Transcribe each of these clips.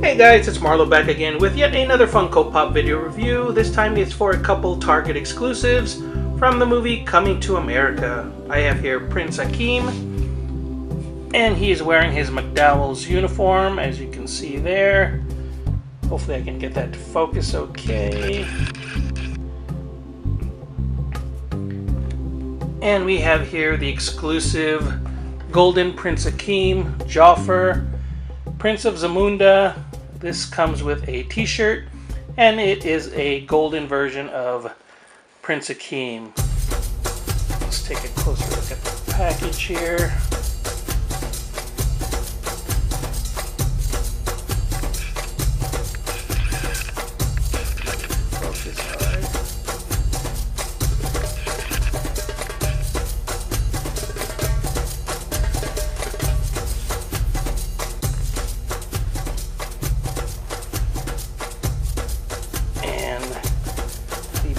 Hey guys, it's Marlo back again with yet another Funko Pop video review. This time it's for a couple Target exclusives from the movie Coming to America. I have here Prince Akeem, and he's wearing his McDowells uniform, as you can see there. Hopefully I can get that to focus okay. And we have here the exclusive Golden Prince Akeem, Joffrey, Prince of Zamunda. This comes with a t-shirt, and it is a golden version of Prince Akeem. Let's take a closer look at the package here.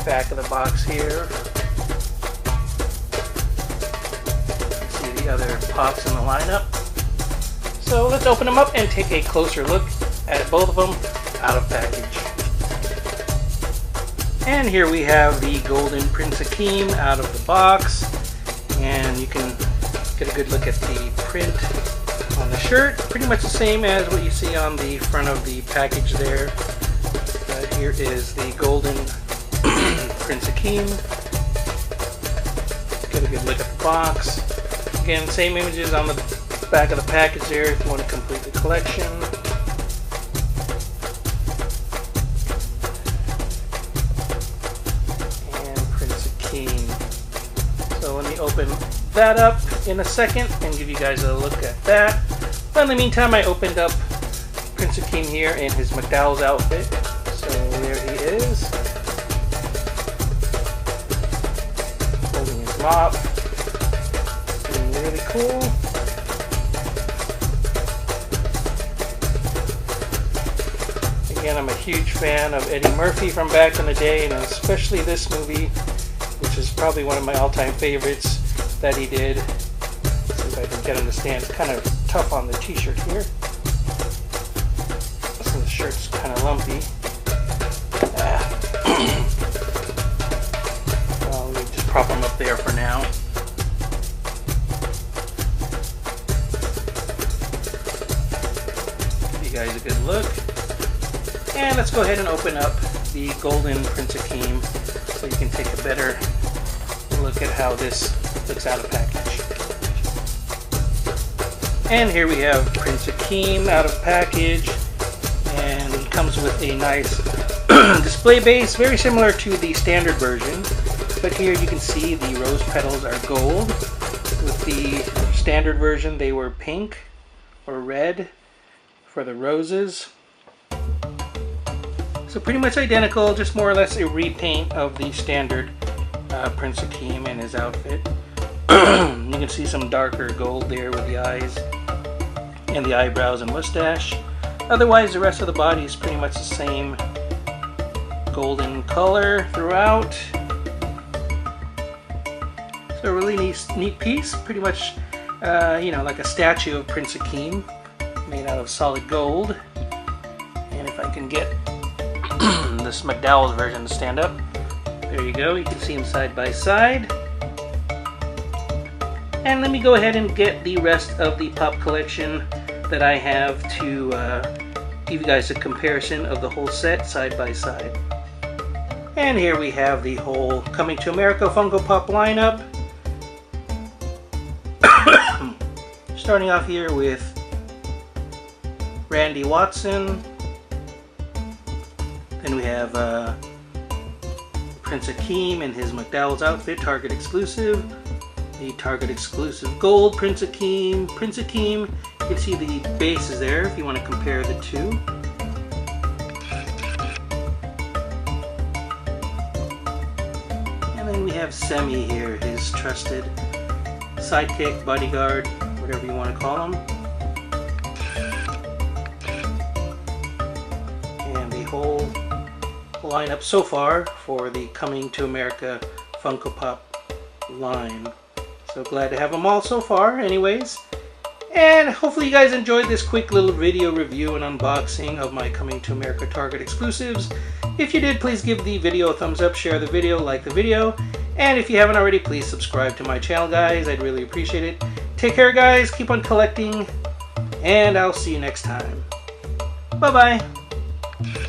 Back of the box here. See the other pops in the lineup. So let's open them up and take a closer look at both of them out of package. And here we have the Golden Prince Akeem out of the box, and you can get a good look at the print on the shirt. Pretty much the same as what you see on the front of the package there. But here is the Golden Prince Akeem. Get a good look at the box. Again, same images on the back of the package there if you want to complete the collection. And Prince Akeem. So let me open that up in a second and give you guys a look at that. But in the meantime, I opened up Prince Akeem here in his McDowell's outfit. So there he is. Mop. Looking really cool. Again, I'm a huge fan of Eddie Murphy from back in the day, and especially this movie, which is probably one of my all-time favorites that he did. Let's see if I can get him to stand. It's kind of tough on the t-shirt here. So the shirt's kind of lumpy. Prop them up there for now. Give you guys a good look. And let's go ahead and open up the Golden Prince Akeem so you can take a better look at how this looks out of package. And here we have Prince Akeem out of package, and it comes with a nice display base, very similar to the standard version. But here you can see the rose petals are gold. With the standard version, they were pink or red for the roses. So pretty much identical, just more or less a repaint of the standard Prince Akeem and his outfit. You can see some darker gold there with the eyes and the eyebrows and mustache. Otherwise, the rest of the body is pretty much the same golden color throughout. So a really neat piece, pretty much, you know, like a statue of Prince Akeem, made out of solid gold. And if I can get this McDowell's version to stand up, there you go. You can see them side by side. And let me go ahead and get the rest of the pop collection that I have to give you guys a comparison of the whole set side by side. And here we have the whole Coming to America Funko Pop lineup. Starting off here with Randy Watson. Then we have Prince Akeem in his McDowell's outfit, Target exclusive. The Target exclusive gold Prince Akeem. Prince Akeem, you can see the bases there if you want to compare the two. And then we have Semi here, his trusted sidekick, bodyguard, whatever you want to call him. And the whole lineup so far for the Coming to America Funko Pop line. So glad to have them all so far anyways. And hopefully you guys enjoyed this quick little video review and unboxing of my Coming to America Target exclusives. If you did, please give the video a thumbs up, share the video, like the video, and if you haven't already, please subscribe to my channel, guys. I'd really appreciate it. Take care, guys. Keep on collecting, and I'll see you next time. Bye-bye.